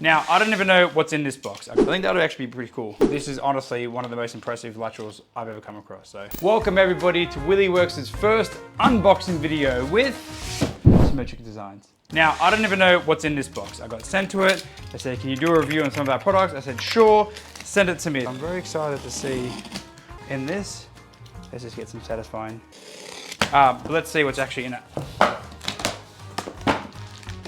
Now, I don't even know what's in this box. I think that'll actually be pretty cool. This is honestly one of the most impressive laterals I've ever come across. So, welcome everybody to WillyWorks' first unboxing video with Symmetric Designs. Now, I don't even know what's in this box. I got sent to it. They said, can you do a review on some of our products? I said, sure, send it to me. I'm very excited to see in this. Let's just get some satisfying. But let's see what's actually in it.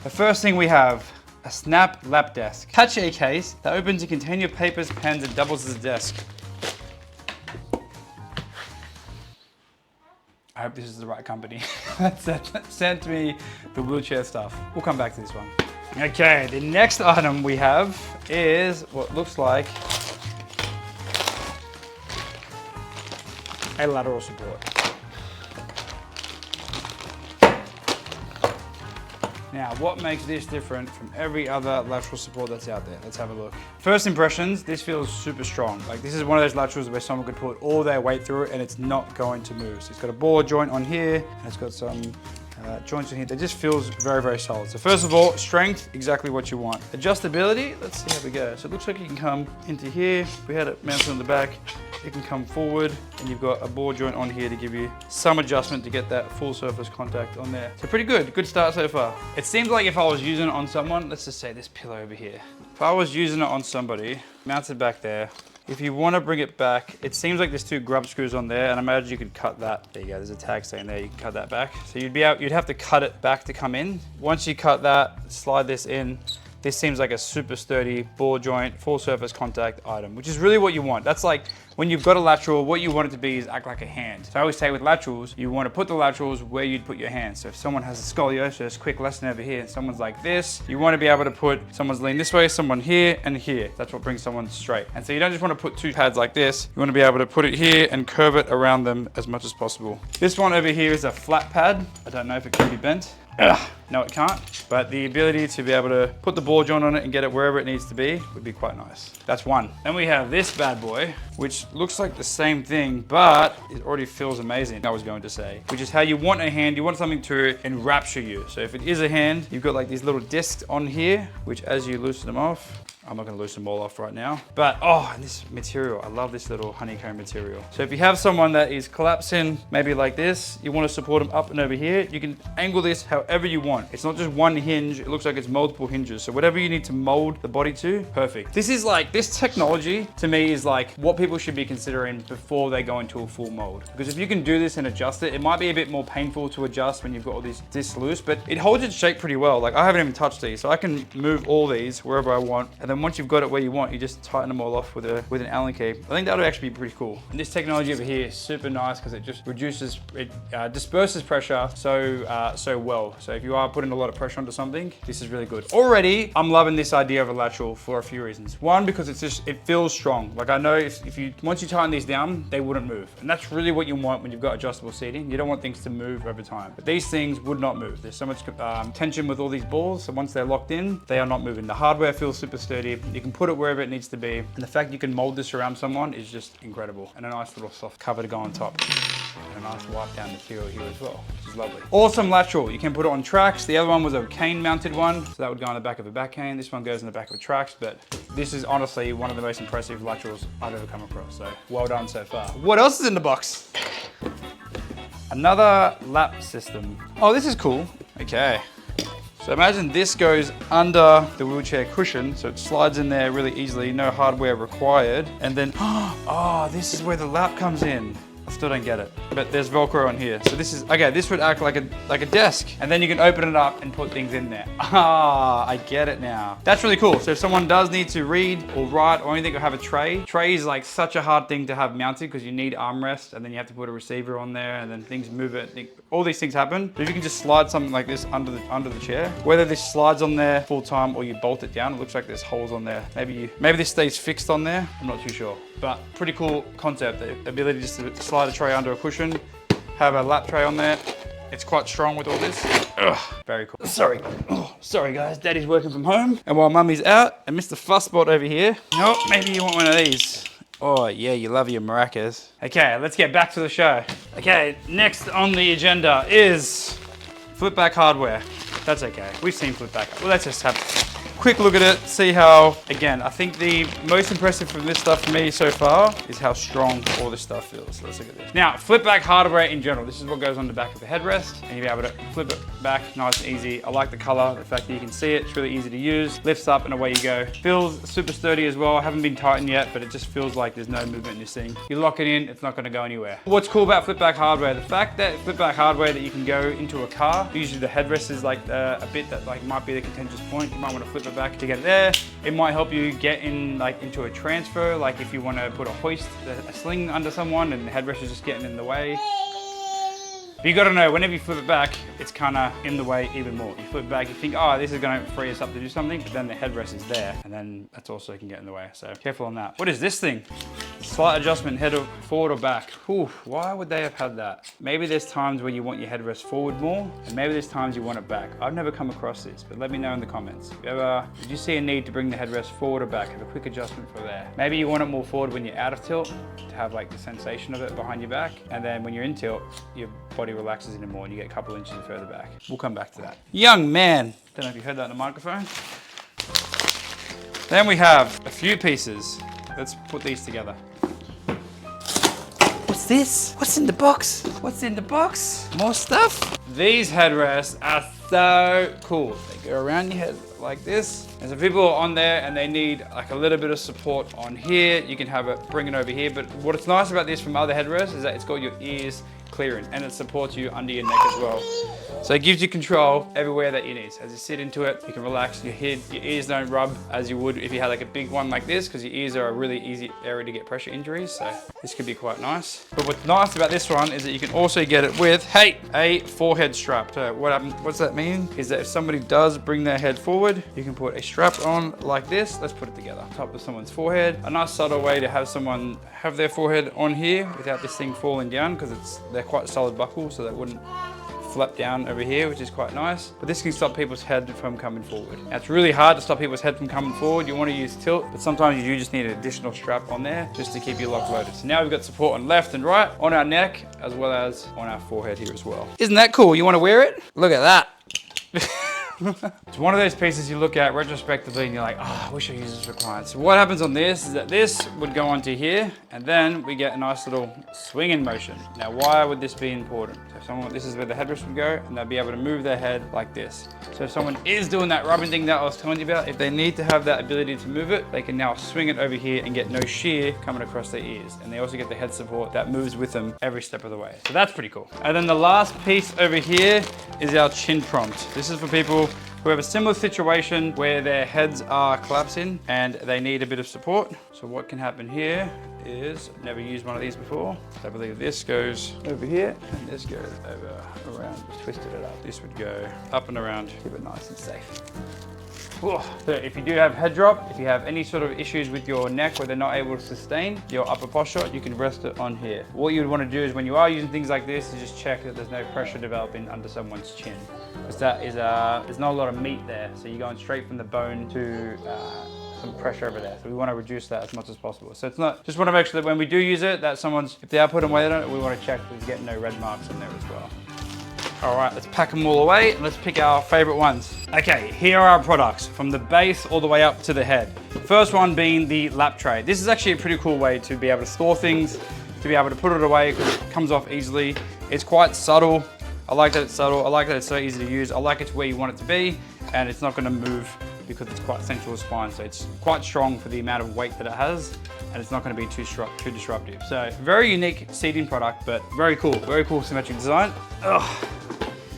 The first thing we have, a snap lap desk. Tache case that opens to contain your papers, pens, and doubles as a desk. I hope this is the right company. Sent me the wheelchair stuff. We'll come back to this one. Okay, the next item we have is what looks like a lateral support. Now, what makes this different from every other lateral support that's out there? Let's have a look. First impressions, this feels super strong. Like, this is one of those laterals where someone could put all their weight through it and it's not going to move. So it's got a ball joint on here, and it's got some joints in here. It just feels very, very solid. So first of all, strength, exactly what you want. Adjustability, let's see how we go. So it looks like you can come into here. We had it mounted on the back. It can come forward, and you've got a ball joint on here to give you some adjustment to get that full surface contact on there. So pretty good, good start so far. It seems like if I was using it on someone, let's just say this pillow over here. If I was using it on somebody, mounted back there, if you want to bring it back, it seems like there's two grub screws on there, and I imagine you could cut that. There you go, there's a tag saying there, you can cut that back. So you'd have to cut it back to come in. Once you cut that, slide this in, this seems like a super sturdy ball joint, full surface contact item, which is really what you want. That's like, when you've got a lateral, what you want it to be is act like a hand. So I always say with laterals, you want to put the laterals where you'd put your hands. So if someone has a scoliosis, quick lesson over here, and someone's like this, you want to be able to put, someone's lean this way, someone here, and here. That's what brings someone straight. And so you don't just want to put two pads like this, you want to be able to put it here and curve it around them as much as possible. This one over here is a flat pad. I don't know if it can be bent. No, it can't, but the ability to be able to put the ball joint on it and get it wherever it needs to be would be quite nice. That's one. Then we have this bad boy, which looks like the same thing, but it already feels amazing, I was going to say, which is how you want a hand, you want something to enrapture you. So if it is a hand, you've got like these little discs on here, which as you loosen them off, I'm not gonna loosen them all off right now. But, oh, and this material, I love this little honeycomb material. So if you have someone that is collapsing, maybe like this, you wanna support them up and over here, you can angle this however you want. It's not just one hinge, it looks like it's multiple hinges. So whatever you need to mold the body to, perfect. This is like, this technology to me is like what people should be considering before they go into a full mold. Because if you can do this and adjust it, it might be a bit more painful to adjust when you've got all these discs loose, but it holds its shape pretty well. Like, I haven't even touched these, so I can move all these wherever I want, and then once you've got it where you want, you just tighten them all off with an Allen key. I think that'll actually be pretty cool. And this technology over here is super nice because it just reduces, it disperses pressure so well. So if you are putting a lot of pressure onto something, this is really good. Already, I'm loving this idea of a lateral for a few reasons. One, because it feels strong. Like, I know once you tighten these down, they wouldn't move. And that's really what you want when you've got adjustable seating. You don't want things to move over time. But these things would not move. There's so much tension with all these balls, so once they're locked in, they are not moving. The hardware feels super sturdy. You can put it wherever it needs to be. And the fact you can mold this around someone is just incredible. And a nice little soft cover to go on top. And a nice wipe down material here as well, which is lovely. Awesome lateral. You can put it on tracks. The other one was a cane mounted one. So that would go on the back of a back cane. This one goes in the back of a tracks, but this is honestly one of the most impressive laterals I've ever come across. So well done so far. What else is in the box? Another lap system. Oh, this is cool. Okay. So imagine this goes under the wheelchair cushion, so it slides in there really easily, no hardware required. And then, oh, this is where the lap comes in. I still don't get it, but there's Velcro on here. So this is, okay, this would act like a desk, and then you can open it up and put things in there. Ah, I get it now. That's really cool. So if someone does need to read or write or anything or have a tray is like such a hard thing to have mounted because you need armrest, and then you have to put a receiver on there, and then things move it. All these things happen. But if you can just slide something like this under the chair, whether this slides on there full time or you bolt it down, it looks like there's holes on there. Maybe this stays fixed on there. I'm not too sure, but pretty cool concept. The ability just to slide a tray under a cushion, have a lap tray on there. It's quite strong with all this. Ugh, very cool. Sorry. Oh, sorry guys, Daddy's working from home. And while Mummy's out, and Mr. Fussbot over here. Oh, maybe you want one of these. Oh yeah, you love your maracas. Okay, let's get back to the show. Okay, next on the agenda is flip back hardware. That's okay, we've seen flip back. Well, let's just have quick look at it, see how, again, I think the most impressive from this stuff for me so far is how strong all this stuff feels. Let's look at this. Now, flip back hardware in general. This is what goes on the back of the headrest, and you'll be able to flip it back nice and easy. I like the color, the fact that you can see it. It's really easy to use. Lifts up and away you go. Feels super sturdy as well. Haven't been tightened yet, but it just feels like there's no movement in this thing. You lock it in, it's not gonna go anywhere. What's cool about flip back hardware, the fact that flip back hardware that you can go into a car, usually the headrest is like a bit that like might be the contentious point. You might want to flip it back to get there. It might help you get in like into a transfer, like if you want to put a hoist, a sling under someone and the headrest is just getting in the way. But you gotta know, whenever you flip it back, it's kinda in the way even more. You flip it back, you think, oh, this is gonna free us up to do something, but then the headrest is there, and then that's also can get in the way, so careful on that. What is this thing? Slight adjustment, head forward or back. Whew, why would they have had that? Maybe there's times where you want your headrest forward more, and maybe there's times you want it back. I've never come across this, but let me know in the comments. Did you see a need to bring the headrest forward or back? Have a quick adjustment for there. Maybe you want it more forward when you're out of tilt, to have like the sensation of it behind your back, and then when you're in tilt, your body relaxes in it more and you get a couple inches further back. We'll come back to that. Young man. Don't know if you heard that in the microphone. Then we have a few pieces. Let's put these together. What's this? What's in the box? What's in the box? More stuff? These headrests are so cool. They go around your head like this. And so people are on there and they need like a little bit of support on here. You can have it, bring it over here. But what's nice about this from other headrests is that it's got your ears clearing and it supports you under your neck as well. So it gives you control everywhere that you need. So as you sit into it, you can relax your head, your ears don't rub as you would if you had like a big one like this, because your ears are a really easy area to get pressure injuries. So this could be quite nice. But what's nice about this one is that you can also get it with, hey, a forehead strap. So what's that mean? Is that if somebody does bring their head forward, you can put a strap on like this. Let's put it together. Top of someone's forehead. A nice subtle way to have someone have their forehead on here without this thing falling down, because they're quite solid buckle, so that wouldn't flap down over here, which is quite nice. But this can stop people's head from coming forward. Now, it's really hard to stop people's head from coming forward. You want to use tilt, but sometimes you do just need an additional strap on there just to keep you lock loaded. So now we've got support on left and right, on our neck, as well as on our forehead here as well. Isn't that cool? You want to wear it? Look at that. It's one of those pieces you look at retrospectively and you're like, oh, I wish I used this for clients. So what happens on this is that this would go onto here, and then we get a nice little swinging motion. Now, why would this be important? So if someone, this is where the headrest would go, and they'll be able to move their head like this. So if someone is doing that rubbing thing that I was telling you about, if they need to have that ability to move it, they can now swing it over here and get no shear coming across their ears. And they also get the head support that moves with them every step of the way. So that's pretty cool. And then the last piece over here is our chin prompt. This is for people who have a similar situation where their heads are collapsing and they need a bit of support. So what can happen here is, I've never used one of these before. I believe this goes over here and this goes over around, twisted it up. This would go up and around, keep it nice and safe. So if you do have head drop, if you have any sort of issues with your neck where they're not able to sustain your upper posture, you can rest it on here. What you would want to do is when you are using things like this, is just check that there's no pressure developing under someone's chin. Because that is, there's not a lot of meat there. So you're going straight from the bone to some pressure over there. So we want to reduce that as much as possible. So it's not, just want to make sure that when we do use it, that someone's, if they are putting weight on it, we want to check that there's getting no red marks on there as well. All right, let's pack them all away and let's pick our favorite ones. Okay, here are our products from the base all the way up to the head. First one being the lap tray. This is actually a pretty cool way to be able to store things, to be able to put it away because it comes off easily. It's quite subtle. I like that it's subtle. I like that it's so easy to use. I like it's where you want it to be, and it's not gonna move because it's quite central to spine. So it's quite strong for the amount of weight that it has, and it's not gonna be too disruptive. So very unique seating product, but very cool symmetric design. Ugh.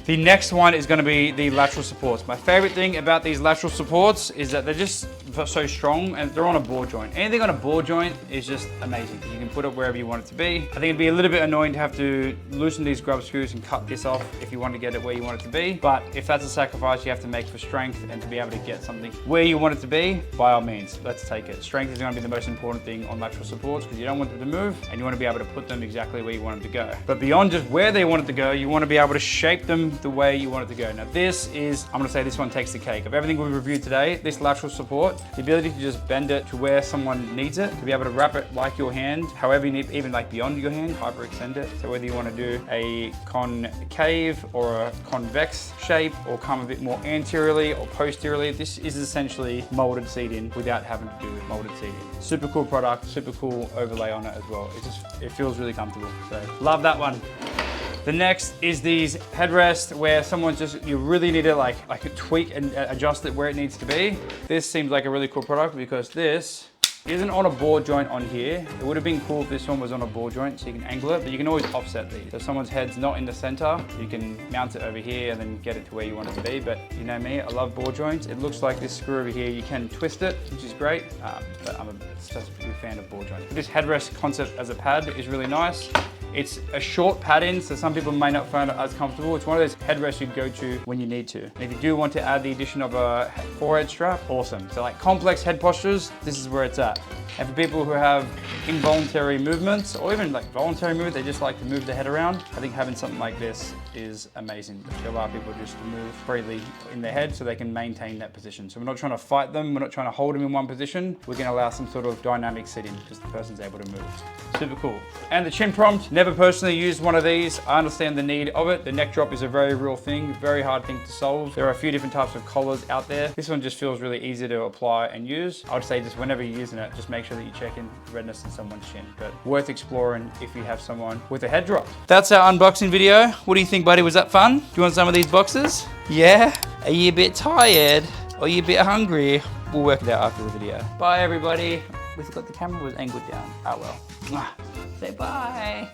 The next one is going to be the lateral supports. My favorite thing about these lateral supports is that they're just so strong and they're on a ball joint. Anything on a ball joint is just amazing. You can put it wherever you want it to be. I think it'd be a little bit annoying to have to loosen these grub screws and cut this off if you want to get it where you want it to be. But if that's a sacrifice you have to make for strength and to be able to get something where you want it to be, by all means, let's take it. Strength is going to be the most important thing on lateral supports because you don't want them to move and you want to be able to put them exactly where you want them to go. But beyond just where they want it to go, you want to be able to shape them the way you want it to go. Now this is, I'm going to say this one takes the cake. Of everything we reviewed today, this lateral support the ability to just bend it to where someone needs it, to be able to wrap it like your hand, however you need, even like beyond your hand, hyper extend it. So whether you want to do a concave or a convex shape, or come a bit more anteriorly or posteriorly, this is essentially molded seating without having to do molded seating. Super cool product, super cool overlay on it as well. It feels really comfortable. So love that one. The next is these headrests where someone's just, you really need to like tweak and adjust it where it needs to be. This seems like a really cool product because this isn't on a ball joint on here. It would have been cool if this one was on a ball joint so you can angle it, but you can always offset these. So if someone's head's not in the center, you can mount it over here and then get it to where you want it to be. But you know me, I love ball joints. It looks like this screw over here, you can twist it, which is great, but I'm a specifically fan of ball joints. This headrest concept as a pad is really nice. It's a short pad in, so some people may not find it as comfortable. It's one of those headrests you'd go to when you need to. And if you do want to add the addition of a forehead strap, awesome. So like complex head postures, this is where it's at. And for people who have involuntary movements, or even like voluntary movement, they just like to move the head around, I think having something like this is amazing. To allow people just to move freely in their head so they can maintain that position. So we're not trying to fight them, we're not trying to hold them in one position. We're gonna allow some sort of dynamic sitting because the person's able to move. Super cool. And the chin prompt, never personally used one of these. I understand the need of it. The neck drop is a very real thing, very hard thing to solve. There are a few different types of collars out there. This one just feels really easy to apply and use. I would say just whenever you're using it, just make sure that you check in redness in someone's chin, but worth exploring if you have someone with a head drop. That's our unboxing video. What do you think, buddy? Was that fun? Do you want some of these boxes? Yeah? Are you a bit tired? Or are you a bit hungry? We'll work it out after the video. Bye, everybody. We forgot the camera was angled down. Oh well. Say bye.